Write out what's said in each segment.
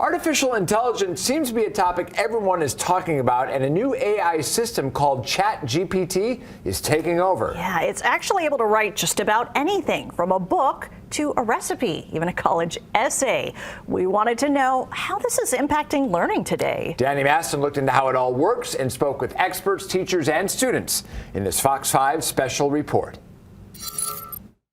Artificial intelligence seems to be a topic everyone is talking about, and a new AI system called ChatGPT is taking over. Yeah, it's actually able to write just about anything, from a book to a recipe, even a college essay. We wanted to know how this is impacting learning today. Danny Maston looked into how it all works and spoke with experts, teachers, and students in this Fox 5 special report.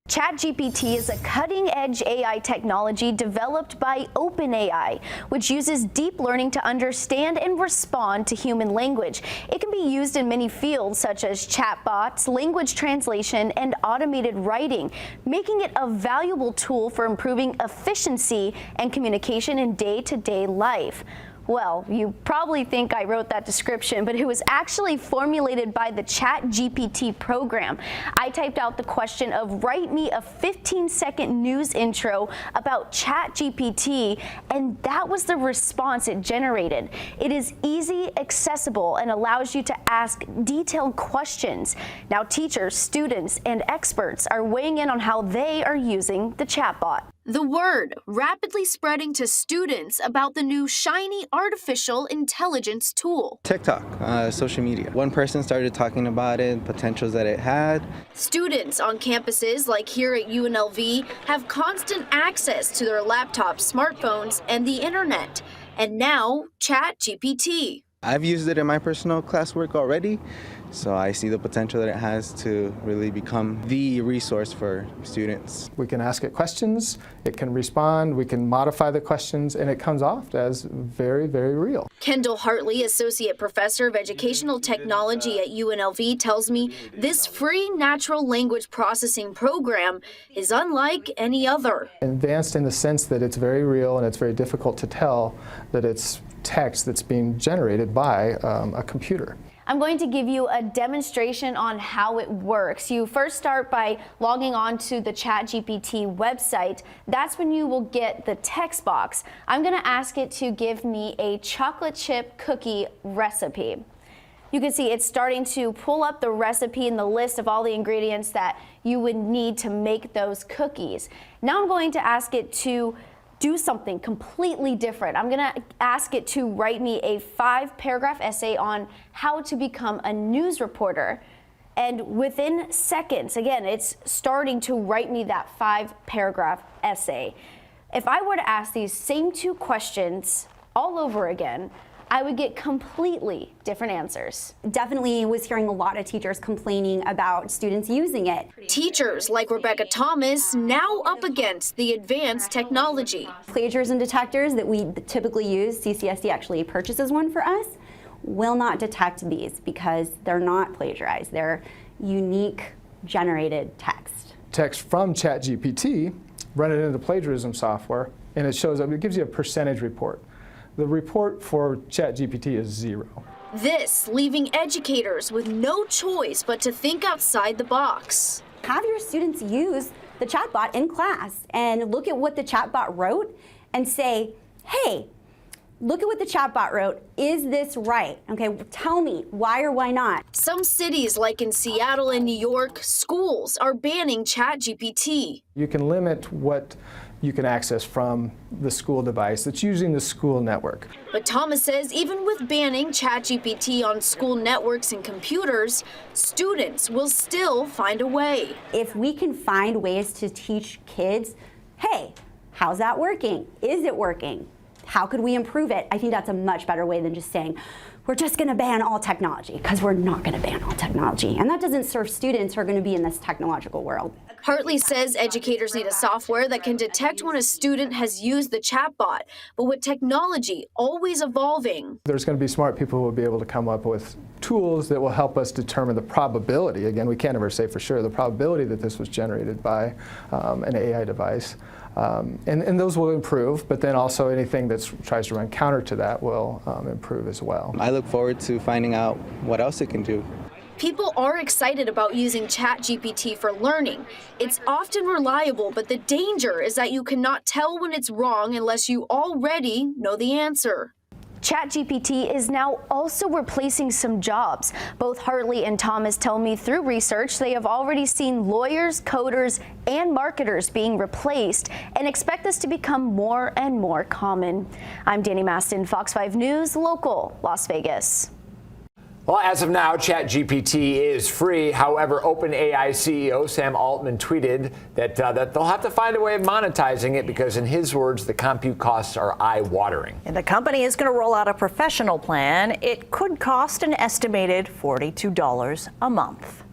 ChatGPT is a cutting-edge AI technology developed by OpenAI, which uses deep learning to understand and respond to human language. It can be used in many fields such as chatbots, language translation, and automated writing, making it a valuable tool for improving efficiency and communication in day-to-day life. Well, you probably think I wrote that description, but it was actually formulated by the ChatGPT program. I typed out the question of write me a 15-second news intro about ChatGPT, and that was the response it generated. It is easy, accessible, and allows you to ask detailed questions. Now, teachers, students, and experts are weighing in on how they are using the chatbot. The word rapidly spreading to students about the new shiny artificial intelligence tool. TikTok, social media. One person started talking about it, potentials that it had. Students on campuses like here at UNLV have constant access to their laptops, smartphones, and the internet. And now, ChatGPT. I've used it in my personal classwork already, so I see the potential that it has to really become the resource for students. We can ask it questions, it can respond, we can modify the questions, and it comes off as very, very real. Kendall Hartley, Associate Professor of Educational Technology at UNLV, tells me this free natural language processing program is unlike any other. Advanced in the sense that it's very real and it's very difficult to tell that it's text that's being generated by a computer. I'm going to give you a demonstration on how it works. You first start by logging on to the ChatGPT website. That's when you will get the text box. I'm going to ask it to give me a chocolate chip cookie recipe. You can see it's starting to pull up the recipe and the list of all the ingredients that you would need to make those cookies. Now I'm going to ask it to do something completely different. I'm gonna ask it to write me a 5-paragraph essay on how to become a news reporter. And within seconds, again, it's starting to write me that 5-paragraph essay. If I were to ask these same 2 questions all over again, I would get completely different answers. Definitely was hearing a lot of teachers complaining about students using it. Teachers like Rebecca Thomas now up against the advanced technology. Plagiarism detectors that we typically use, CCSD actually purchases one for us, will not detect these because they're not plagiarized. They're unique generated text. Text from ChatGPT, run it into plagiarism software, and it shows up, it gives you a percentage report. The report for ChatGPT is 0. This leaving educators with no choice but to think outside the box. Have your students use the chatbot in class and look at what the chatbot wrote and say, hey, look at what the chatbot wrote. Is this right? Okay, tell me why or why not. Some cities like in Seattle and New York, schools are banning ChatGPT. You can limit what you can access from the school device that's using the school network. But Thomas says even with banning ChatGPT on school networks and computers, students will still find a way. If we can find ways to teach kids, hey, how's that working? Is it working? How could we improve it? I think that's a much better way than just saying, we're just going to ban all technology, because we're not going to ban all technology. And that doesn't serve students who are going to be in this technological world. Hartley says educators need a software that can detect when a student has used the chatbot, but with technology always evolving. There's going to be smart people who will be able to come up with tools that will help us determine the probability. Again, we can't ever say for sure the probability that this was generated by an AI device. And those will improve, but then also anything that tries to run counter to that will improve as well. I look forward to finding out what else it can do. People are excited about using ChatGPT for learning. It's often reliable, but the danger is that you cannot tell when it's wrong unless you already know the answer. ChatGPT is now also replacing some jobs. Both Hartley and Thomas tell me through research they have already seen lawyers, coders, and marketers being replaced and expect this to become more and more common. I'm Danny Maston, Fox 5 News, Local, Las Vegas. Well, as of now, ChatGPT is free. However, OpenAI CEO Sam Altman tweeted that they'll have to find a way of monetizing it because, in his words, the compute costs are eye-watering. And the company is going to roll out a professional plan. It could cost an estimated $42 a month.